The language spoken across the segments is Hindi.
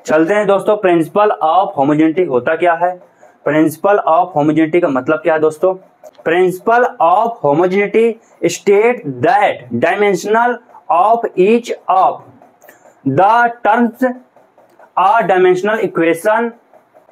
चलते हैं दोस्तों, प्रिंसिपल ऑफ होमोजेनिटी होता क्या है। प्रिंसिपल ऑफ होमोजेनिटी का मतलब क्या है दोस्तों। Principle of homogeneity state that dimensional of each of the terms a dimensional equation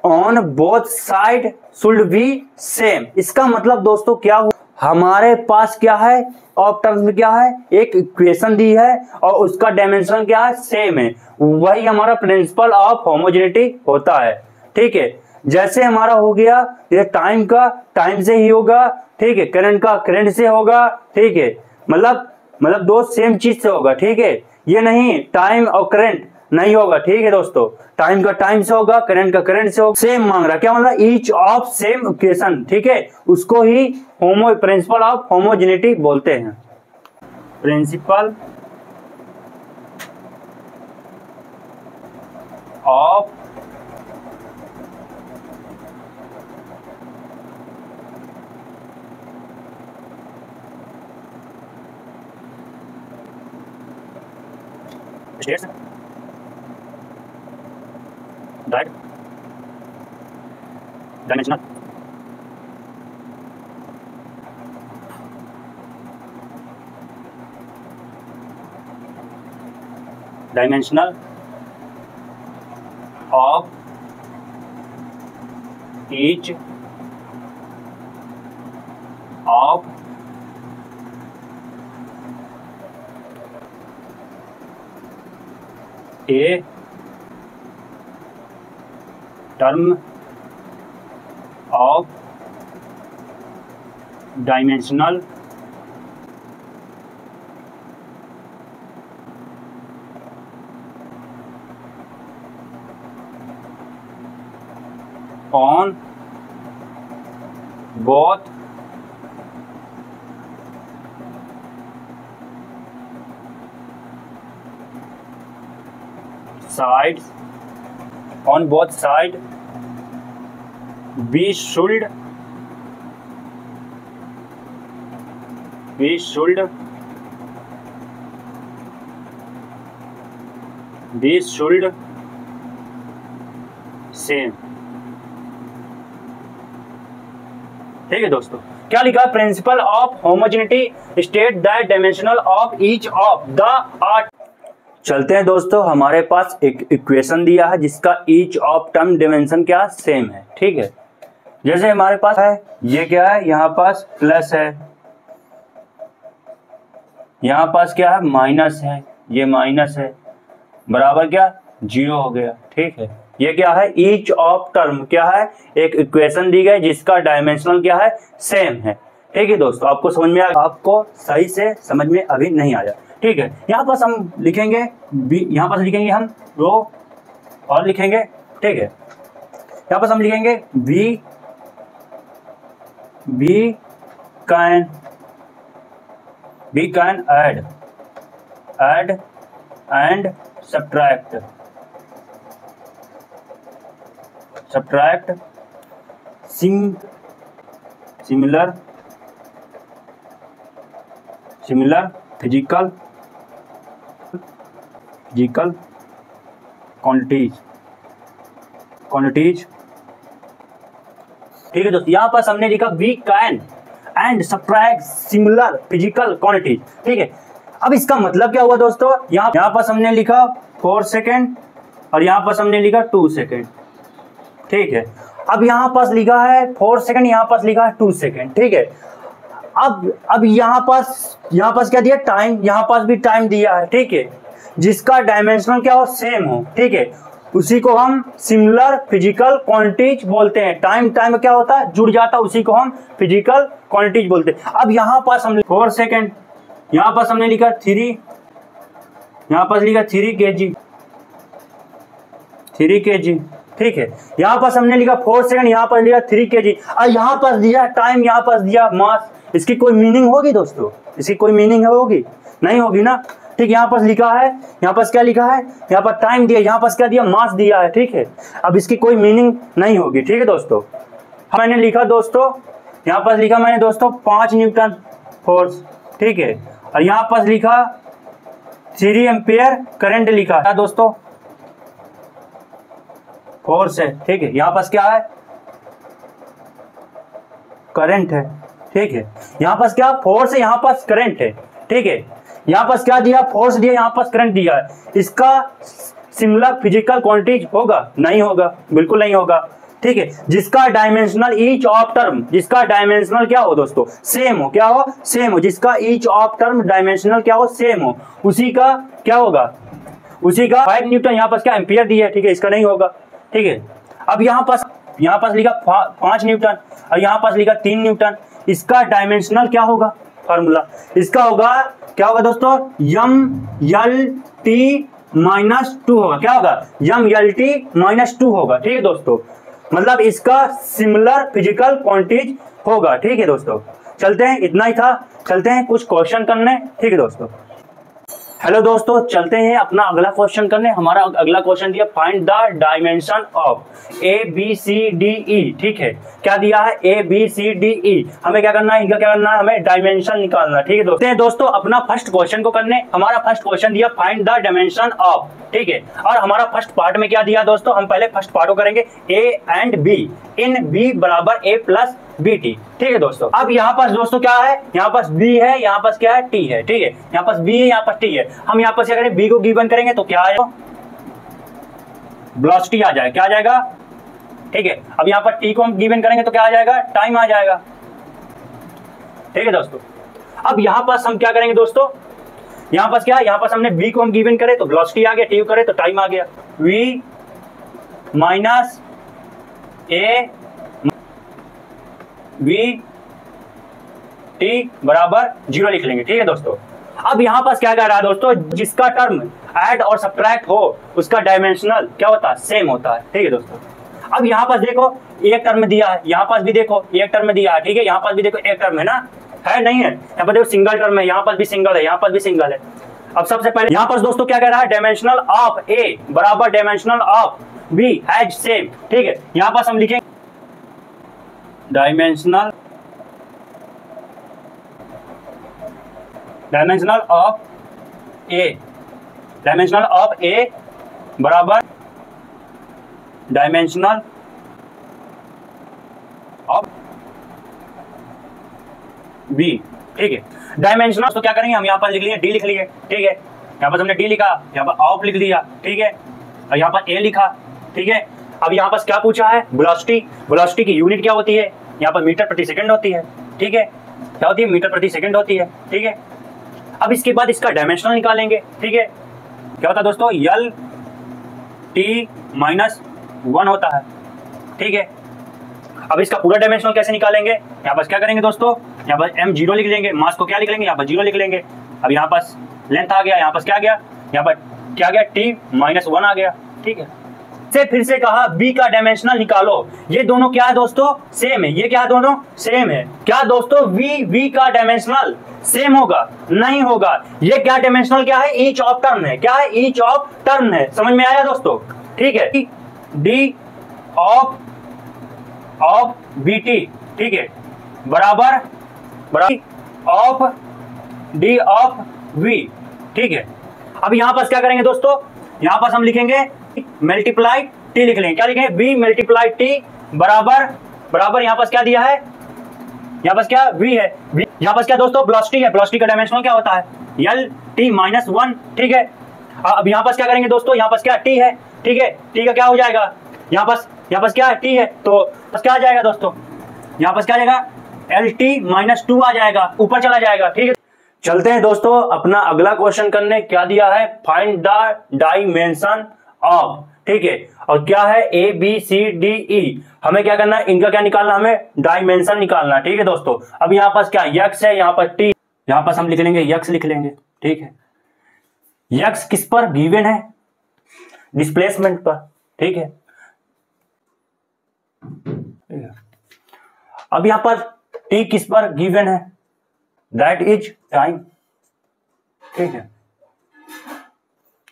on both side should be same. इसका मतलब दोस्तों क्या हुआ, हमारे पास क्या है, ऑफ टर्म्स में क्या है, एक इक्वेशन दी है और उसका डायमेंशन क्या है, सेम है। वही हमारा प्रिंसिपल ऑफ होमोजेनिटी होता है। ठीक है, जैसे हमारा हो गया ये टाइम का टाइम से ही होगा, ठीक है, करंट का करंट से होगा, ठीक है, मतलब दो सेम चीज से होगा। ठीक है, ये नहीं टाइम और करंट नहीं होगा। ठीक है दोस्तों, टाइम का टाइम से होगा, करंट का करंट से होगा। सेम मांग रहा, क्या मतलब ईच ऑफ सेम इक्वेशन। ठीक है, उसको ही प्रिंसिपल ऑफ होमोजेनिटी बोलते हैं। Principle of that dimensional of each of a term of dimensional on both sides we should same। ठीक है दोस्तों, क्या लिखा है, principal of homogeneity state that dimensional of each of the art. चलते हैं दोस्तों, हमारे पास एक इक्वेशन दिया है जिसका ईच ऑफ टर्म डायमेंशन क्या सेम है। ठीक है, जैसे हमारे पास है, ये क्या है, यहाँ पास प्लस है, यहाँ पास क्या है, माइनस है, ये माइनस है, बराबर क्या, जीरो हो गया। ठीक है, ये क्या है, ईच ऑफ टर्म क्या है, एक इक्वेशन दी गई जिसका डायमेंशनल क्या है, सेम है। ठीक है दोस्तों, आपको समझ में आया, आपको सही से समझ में अभी नहीं आया। ठीक है, यहाँ पास हम लिखेंगे बी, यहाँ पास लिखेंगे हम रो और लिखेंगे। ठीक है, यहाँ पास हम लिखेंगे we can add and subtract similar physical quantities. ठीक है दोस्तों, यहां पर हमने लिखा we can and subtract similar physical quantities. ठीक है, अब इसका मतलब क्या हुआ दोस्तों, यहाँ पर हमने लिखा 4 सेकेंड और यहाँ पर हमने लिखा 2 सेकेंड। ठीक है, अब यहाँ पास लिखा है 4 सेकेंड, यहाँ पास लिखा है 2 सेकेंड। ठीक है, अब यहाँ पास क्या दिया, टाइम, यहाँ पास भी टाइम दिया है। ठीक है, जिसका डायमेंशनल क्या हो, सेम हो। ठीक है, उसी को हम सिमिलर फिजिकल क्वांटिटीज बोलते हैं। टाइम में क्या होता है, जुड़ जाता है, उसी को हम फिजिकल क्वांटिटीज बोलते हैं। अब यहाँ पास हमने 4 सेकेंड, यहाँ पास हमने लिखा 3, यहाँ पास लिखा 3 kg। ठीक है, यहाँ पास हमने लिखा 4 सेकेंड, यहाँ पर लिखा 3 kg और यहाँ पास दिया टाइम, यहाँ पास दिया मास। इसकी कोई मीनिंग होगी दोस्तों, इसकी कोई मीनिंग होगी, नहीं होगी ना। ठीक, यहाँ पास लिखा है, यहाँ पास क्या लिखा है, यहाँ पर टाइम दिया, यहाँ पास क्या दिया, मास दिया है। ठीक है, अब इसकी कोई मीनिंग नहीं होगी। ठीक है दोस्तों, मैंने लिखा दोस्तों, यहाँ पास लिखा मैंने दोस्तों 5 न्यूटन फोर्स। ठीक है, और यहाँ पास लिखा 3 एम्पियर करंट लिखा है दोस्तों। फोर्स है, ठीक है। यहाँ पास क्या है, करंट है, ठीक है। यहाँ पास क्या फोर्स है, यहाँ पास करंट है, ठीक है। यहाँ पास क्या दिया, फोर्स दिया, यहाँ पास करंट दिया है। इसका सिमिलर फिजिकल क्वांटिटीज होगा, नहीं होगा, बिल्कुल नहीं होगा, ठीक है। जिसका डायमेंशनल ईच ऑफ टर्म, जिसका डायमेंशनल क्या हो दोस्तों, सेम हो, क्या हो, सेम हो, जिसका ईच ऑफ टर्म डायमेंशनल क्या हो, सेम हो, उसी का क्या होगा, उसी का 5 न्यूटन। यहाँ पास क्या एम्पियर दिया है, ठीक है, इसका नहीं होगा, ठीक है। अब यहाँ पास लिखा 5 न्यूटन और यहाँ पास लिखा 3 न्यूटन। इसका डायमेंशनल क्या होगा, फार्मूला इसका होगा, क्या होगा दोस्तों, m/L/T-2 होगा, क्या होगा, m/L/T-2 होगा, ठीक है दोस्तों। मतलब इसका सिमिलर फिजिकल क्वांटिटीज होगा, ठीक है दोस्तों। चलते हैं, इतना ही था, चलते हैं कुछ क्वेश्चन करने, ठीक है दोस्तों। हेलो दोस्तों, चलते हैं अपना अगला क्वेश्चन करने। हमारा अगला क्वेश्चन दिया, find the dimension of A B C D E, ठीक है। क्या दिया है, ए बी सी डी ई। हमें क्या करना है, इनका क्या करना है, हमें डायमेंशन निकालना है, ठीक है दोस्तों। अपना फर्स्ट क्वेश्चन को करने, हमारा फर्स्ट क्वेश्चन दिया फाइंड द डायमेंशन ऑफ, ठीक है। और हमारा फर्स्ट पार्ट में क्या दिया दोस्तों, हम पहले फर्स्ट पार्ट को करेंगे, A and B in B बराबर ए प्लस बी टी, ठीक है दोस्तों। अब यहाँ पास दोस्तों क्या है, यहाँ पास बी है, यहाँ पास क्या है, टी है, ठीक है। यहाँ पास बी है, यहाँ पास टी है। हम यहाँ पास क्या करें, बी को गिवन करेंगे तो क्या आएगा, वेलोसिटी आ जाएगा, क्या आ जाएगा, ठीक है। अब यहाँ पर टी को हम गिवन करेंगे तो क्या आ जाएगा, टाइम आ जाएगा, ठीक है दोस्तों। अब यहाँ पास हम क्या करेंगे दोस्तों, यहाँ पास क्या है, यहाँ पास हमने बी को हम गिवन करे तो वेलोसिटी आ गया, टी को करे तो टाइम आ गया। V minus A V T बराबर 0 लिख लेंगे, ठीक है दोस्तों। अब यहां पास क्या कह रहा है दोस्तों, जिसका टर्म ऐड और सब्ट्रैक्ट हो उसका डायमेंशनल क्या होता है, सेम होता है, ठीक है दोस्तों। अब यहां पास देखो एक टर्म दिया है, यहां पास भी देखो एक टर्म दिया है, ठीक है। यहां पास भी देखो एक टर्म है ना, है नहीं है, यहाँ पर देखो सिंगल टर्म है, यहाँ पास भी सिंगल है, यहाँ पास भी सिंगल है। अब सबसे पहले यहाँ पास दोस्तों क्या कह रहा है, डायमेंशनल ऑफ ए बराबर dimensional of B has same, ठीक है। यहाँ पास हम लिखेंगे डायमेंशनल ऑफ ए बराबर डायमेंशनल ऑफ बी, ठीक है। डायमेंशनल तो क्या करेंगे हम, यहाँ पर लिख लिए डी लिख लिए, ठीक है। यहाँ पर हमने डी लिखा, यहाँ पर ऑफ लिख दिया, ठीक है। और यहाँ पर ए लिखा, ठीक है। अब यहाँ पर क्या पूछा है, वेलोसिटी की यूनिट क्या होती है, यहाँ पर मीटर प्रति सेकंड होती है, ठीक है। क्या होती है, मीटर प्रति सेकंड होती है, ठीक है। अब इसके बाद इसका डायमेंशनल निकालेंगे, ठीक है। क्या होता है दोस्तों, L T-1 होता है, ठीक है। अब इसका पूरा डायमेंशनल कैसे निकालेंगे, यहाँ पर क्या करेंगे दोस्तों, यहाँ पर m0 लिख लेंगे, मास को क्या लिख लेंगे, यहाँ पर 0 लिख लेंगे। अब यहाँ पास लेंथ आ गया, यहाँ पास क्या गया, यहाँ पर क्या गया, T-1 आ गया, ठीक है। फिर से कहा बी का डायमेंशनल निकालो, ये दोनों क्या है दोस्तों, सेम है, ये क्या है दोनों सेम है। क्या दोस्तों, वी का डायमेंशनल सेम होगा, नहीं होगा। ये क्या डायमेंशनल क्या है, ईच ऑफ टर्म है, क्या है, ईच ऑफ टर्म है, समझ में आया दोस्तों, ठीक है। डी ऑफ बी टी, ठीक है, बराबर ऑफ डी ऑफ वी, ठीक है। अब यहां पास क्या करेंगे दोस्तों, यहां पास हम लिखेंगे मल्टीप्लाई टी लिख लेंगे, क्या लिखेंगे, बी मल्टीप्लाई टी बराबर यहाँ पास क्या दिया है, यहाँ पास क्या वी है, यहाँ पास क्या दोस्तों, वेलोसिटी है, वेलोसिटी का डायमेंशनल क्या होता है, L T-1, ठीक है। अब यहाँ पास क्या करेंगे दोस्तों, यहाँ पास क्या टी है, ठीक है। टी का क्या हो जाएगा, यहाँ पास क्या है, टी है, तो बस क्या आ जाएगा दोस्तों, यहाँ पास क्या आ जाएगा, L T-2 आ जाएगा, ऊपर चला जाएगा, ठीक है। चलते हैं दोस्तों अपना अगला क्वेश्चन करने। क्या दिया है, फाइंड द डायमेंशन ऑफ, ठीक है। और क्या है, ए बी सी डी ई। हमें क्या करना है, इनका क्या निकालना, हमें डायमेंशन निकालना, ठीक है दोस्तों। अब यहाँ पास क्या यक्स है, यहाँ पर टी, यहाँ पास हम लिख लेंगे यक्स लिख लेंगे, ठीक है। यक्स किस पर गिवन है, डिस्प्लेसमेंट पर, ठीक है। अब यहाँ पर टी किस पर गिवन है, दैट इज टाइम, ठीक है।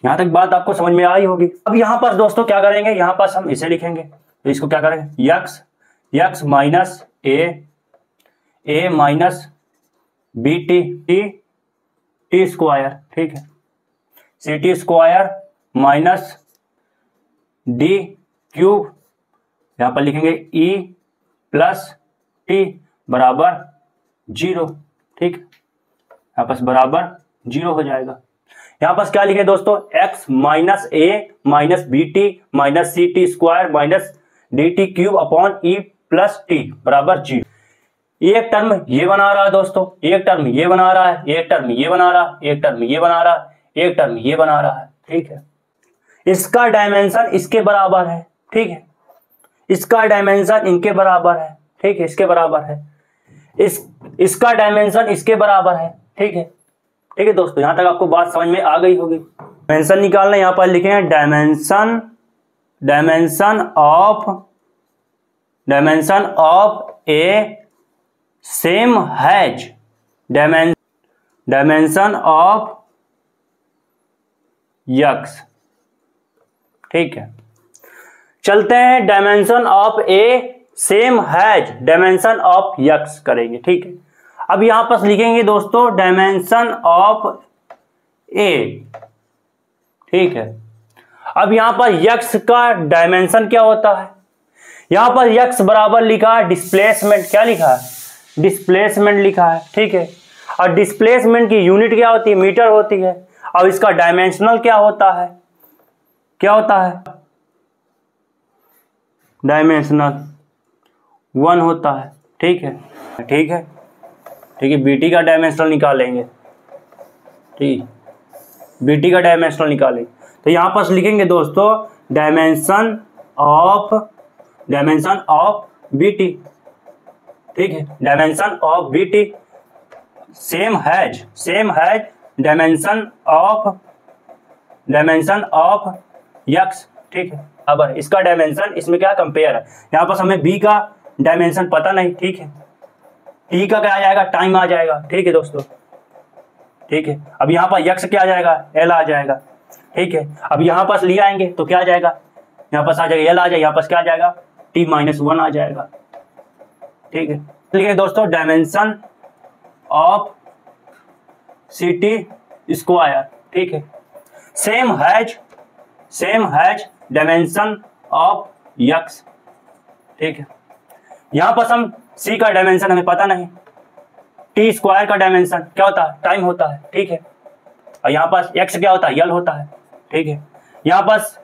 यहां तक बात आपको समझ में आई होगी। अब यहां पर दोस्तों क्या करेंगे, यहां पास हम इसे लिखेंगे, इसको क्या करेंगे, यक्स माइनस ए माइनस बी टी स्क्वायर, ठीक है, C T square minus D cube, यहाँ पर लिखेंगे ई प्लस टी बराबर 0, ठीक, यहाँ पर बराबर 0 हो जाएगा। यहाँ पर क्या लिखे दोस्तों, x माइनस ए minus B t minus c T square minus d t cube upon e plus t बराबर 0। एक टर्म ये बना रहा है दोस्तों, एक टर्म ये बना रहा है, एक टर्म ये बना रहा है, एक टर्म ये बना रहा है, एक टर्म ये बना रहा है, ठीक है। इसका डायमेंशन इसके बराबर है, ठीक है, इसका डायमेंशन इनके बराबर है, ठीक है, इसके बराबर है, इसका डायमेंशन इसके बराबर है, ठीक है, ठीक है दोस्तों, यहां तक आपको बात समझ में आ गई होगी। डायमेंशन निकालना, यहां पर लिखेंगे dimension of A same has, dimension of X, ठीक है। चलते हैं dimension of A same has dimension of x करेंगे, ठीक है। अब यहां पर लिखेंगे दोस्तों डायमेंशन ऑफ ए, ठीक है। अब यहां पर यक्स का डायमेंशन क्या होता है, यहां पर यक्स बराबर लिखा है डिस्प्लेसमेंट, क्या लिखा है, डिस्प्लेसमेंट लिखा है, ठीक है। और डिस्प्लेसमेंट की यूनिट क्या होती है, मीटर होती है। और इसका डायमेंशनल क्या होता है, क्या होता है, डायमेंशनल 1 होता है, ठीक है, ठीक है, ठीक है। बीटी का डायमेंशनल निकालेंगे, ठीक, बीटी का डायमेंशनल निकालेंगे तो यहां पर लिखेंगे दोस्तों डायमेंशन ऑफ बीटी, ठीक है, dimension of BT same has dimension of X, ठीक है। अब इसका डायमेंशन इसमें क्या कंपेयर है, यहाँ पर हमें बी का डायमेंशन पता नहीं, ठीक है, टी का क्या आ जाएगा, टाइम आ जाएगा, ठीक है दोस्तों, ठीक है। अब यहाँ पर यक्स क्या आ जाएगा, एल आ जाएगा, ठीक है। अब यहाँ पास ले आएंगे तो क्या आ जाएगा, यहाँ पास आ जाएगा एल आ जाएगा, यहाँ पास क्या आ जाएगा टी माइनस 1 आ जाएगा, ठीक है। लिखिए दोस्तों dimension of C T square, ठीक है, same has dimension of X, ठीक है। यहां पर हम सी का डायमेंशन हमें पता नहीं, टी स्क्वायर का डायमेंशन क्या होता है, टाइम होता है, ठीक है। और यहाँ पास एक्स क्या होता है, यल होता है, ठीक है। यहाँ पास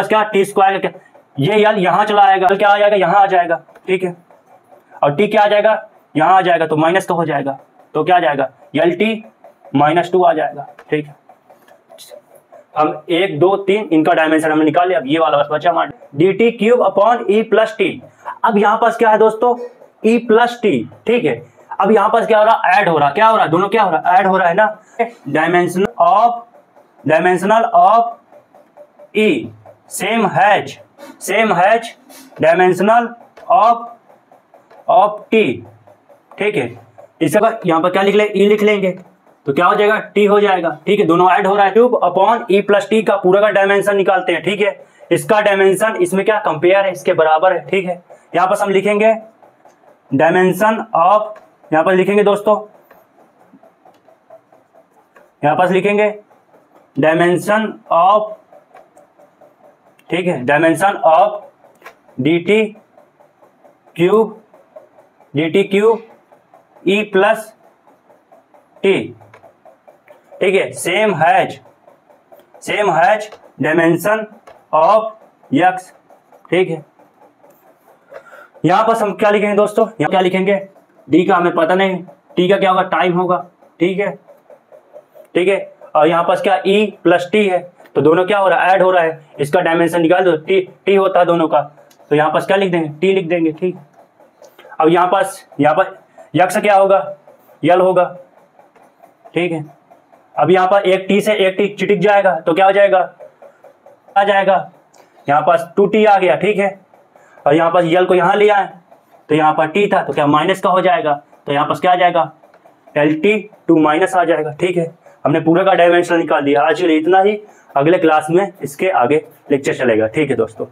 क्या टी स्क्वायर क्या, ये यल यहाँ चला आएगा, क्या आ जाएगा, यहाँ आ जाएगा, ठीक है। और टी क्या आ जाएगा, यहाँ आ जाएगा, तो माइनस तो हो जाएगा, तो क्या आ जाएगा यल टी माइनस 2 आ जाएगा, ठीक है। हम 1 2 3 इनका डायमेंशन हमने निकाल लिया। अब ये वाला बस बचा हमारा D t cube upon e plus T. अब यहाँ पास क्या है दोस्तों, ई प्लस टी, ठीक है। अब यहाँ पास क्या हो रहा है, ऐड हो रहा, क्या हो रहा है, दोनों क्या हो रहा है, ऐड हो रहा है ना। Dimensional of E same has dimensional of T, ठीक है। इसका यहाँ पर क्या लिख ले, ई लिख लेंगे तो क्या हो जाएगा, टी हो जाएगा, ठीक है। दोनों ऐड हो रहा है, cube upon e plus T का पूरा का डायमेंशन निकालते हैं, ठीक है। इसका डायमेंशन इसमें क्या कंपेयर है, इसके बराबर है, ठीक है। यहाँ पर हम लिखेंगे डायमेंशन ऑफ, यहाँ पर लिखेंगे दोस्तों, यहाँ पर लिखेंगे डायमेंशन ऑफ, ठीक है, dimension of D t cube E plus T, ठीक है। Same has dimension of X, ठीक है। यहां पर हम क्या लिखेंगे दोस्तों, यहां क्या लिखेंगे, डी का हमें पता नहीं, टी का क्या होगा, टाइम होगा, ठीक है, ठीक है। और यहाँ पास क्या ई प्लस टी है, तो दोनों क्या हो रहा है, ऐड हो रहा है। इसका डायमेंशन निकाल दो, टी होता है दोनों का, तो यहाँ पास क्या लिख देंगे, टी लिख देंगे, ठीक। अब यहाँ पर यक्स क्या होगा, यल होगा, ठीक है। अब यहाँ पर एक टी से एक टी चिटिक जाएगा तो क्या हो जाएगा, आ जाएगा, यहाँ पास 2t आ गया, ठीक है। और यहाँ पास यल को यहाँ ले आए तो यहाँ पर t था तो क्या माइनस का हो जाएगा, तो यहाँ पास क्या आ जाएगा LT 2 माइनस आ जाएगा, ठीक है। हमने पूरा का डायमेंशन निकाल दिया। आज के लिए इतना ही, अगले क्लास में इसके आगे लेक्चर चलेगा, ठीक है दोस्तों।